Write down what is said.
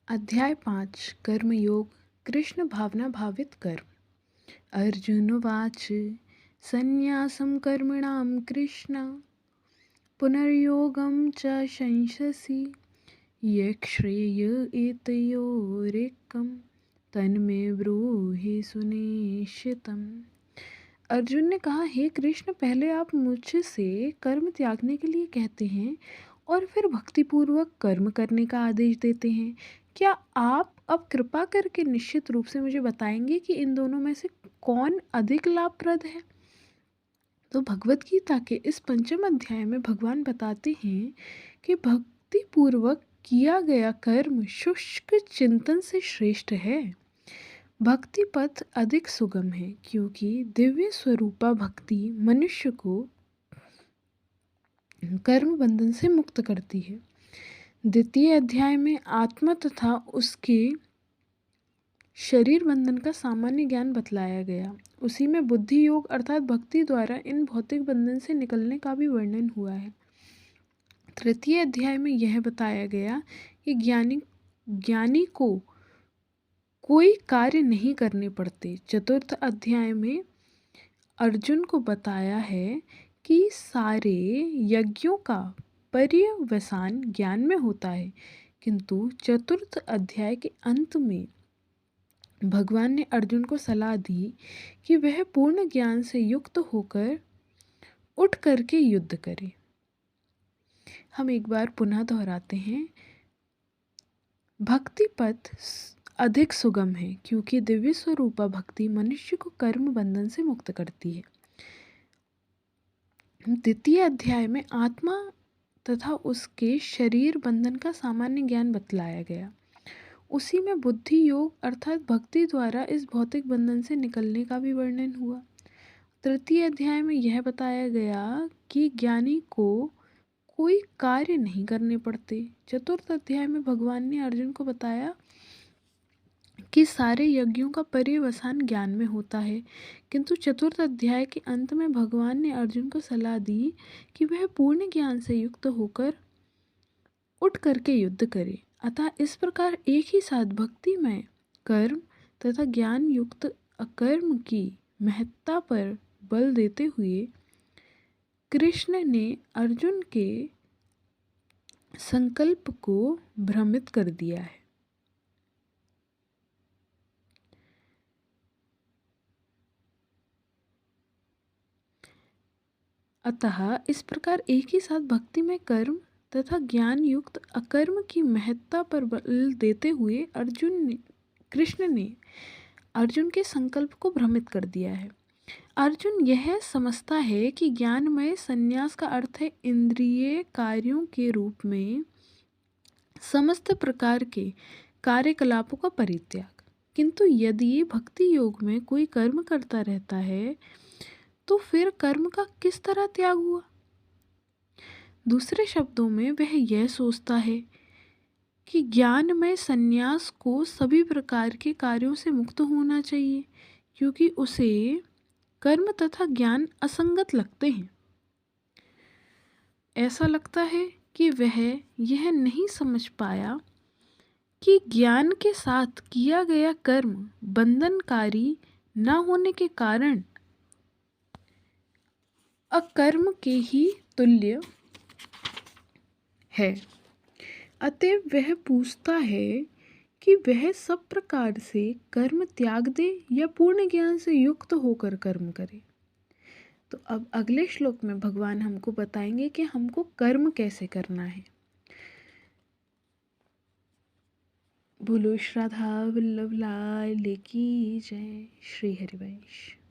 अध्याय 5 कर्मयोग कृष्ण भावना भावित कर्म। अर्जुनोवाच संन्यासं कर्मणां कृष्ण पुनर्योगं च शंससि यक्ष्रेय एतयोरेकं तन्मे ब्रूहि सुनिश्चितम्। अर्जुन ने कहा, हे कृष्ण, पहले आप मुझसे कर्म त्यागने के लिए कहते हैं और फिर भक्तिपूर्वक कर्म करने का आदेश देते हैं। क्या आप अब कृपा करके निश्चित रूप से मुझे बताएंगे कि इन दोनों में से कौन अधिक लाभप्रद है? तो भगवत गीता के इस पंचम अध्याय में भगवान बताते हैं कि भक्ति पूर्वक किया गया कर्म शुष्क चिंतन से श्रेष्ठ है। भक्ति पथ अधिक सुगम है क्योंकि दिव्य स्वरूपा भक्ति मनुष्य को कर्म बंधन से मुक्त करती है। द्वितीय अध्याय में आत्मा तथा उसके शरीर बंधन का सामान्य ज्ञान बतलाया गया। उसी में बुद्धि योग अर्थात भक्ति द्वारा इन भौतिक बंधन से निकलने का भी वर्णन हुआ है। तृतीय अध्याय में यह बताया गया कि ज्ञानी को कोई कार्य नहीं करने पड़ते। चतुर्थ अध्याय में अर्जुन को बताया है कि सारे यज्ञों का पर्यवसान ज्ञान में होता है, किंतु चतुर्थ अध्याय के अंत में भगवान ने अर्जुन को सलाह दी कि वह पूर्ण ज्ञान से युक्त होकर उठ करके युद्ध करे। हम एक बार पुनः दोहराते हैं। भक्ति पथ अधिक सुगम है क्योंकि दिव्य स्वरूपा भक्ति मनुष्य को कर्म बंधन से मुक्त करती है। द्वितीय अध्याय में आत्मा तथा उसके शरीर बंधन का सामान्य ज्ञान बतलाया गया। उसी में बुद्धि योग अर्थात भक्ति द्वारा इस भौतिक बंधन से निकलने का भी वर्णन हुआ। तृतीय अध्याय में यह बताया गया कि ज्ञानी को कोई कार्य नहीं करने पड़ते। चतुर्थ अध्याय में भगवान ने अर्जुन को बताया कि सारे यज्ञों का पर्यवसान ज्ञान में होता है, किंतु चतुर्थ अध्याय के अंत में भगवान ने अर्जुन को सलाह दी कि वह पूर्ण ज्ञान से युक्त होकर उठ करके युद्ध करे। अतः इस प्रकार एक ही साथ भक्ति में कर्म तथा ज्ञान युक्त अकर्म की महत्ता पर बल देते हुए कृष्ण ने अर्जुन के संकल्प को भ्रमित कर दिया है। अतः इस प्रकार एक ही साथ भक्ति में कर्म तथा ज्ञान युक्त अकर्म की महत्ता पर बल देते हुए कृष्ण ने अर्जुन के संकल्प को भ्रमित कर दिया है। अर्जुन यह समझता है कि ज्ञानमय संन्यास का अर्थ है इंद्रिय कार्यों के रूप में समस्त प्रकार के कार्यकलापों का परित्याग। किंतु यदि भक्ति योग में कोई कर्म करता रहता है तो फिर कर्म का किस तरह त्याग हुआ? दूसरे शब्दों में वह यह सोचता है कि ज्ञान में संन्यास को सभी प्रकार के कार्यों से मुक्त होना चाहिए क्योंकि उसे कर्म तथा ज्ञान असंगत लगते हैं। ऐसा लगता है कि वह यह नहीं समझ पाया कि ज्ञान के साथ किया गया कर्म बंधनकारी न होने के कारण अकर्म के ही तुल्य है। अतएव वह पूछता है कि वह सब प्रकार से कर्म त्याग दे या पूर्ण ज्ञान से युक्त होकर कर्म करे। तो अब अगले श्लोक में भगवान हमको बताएंगे कि हमको कर्म कैसे करना है। बोलो श्री राधा वल्लभ लाल की जय। श्री हरिवंश।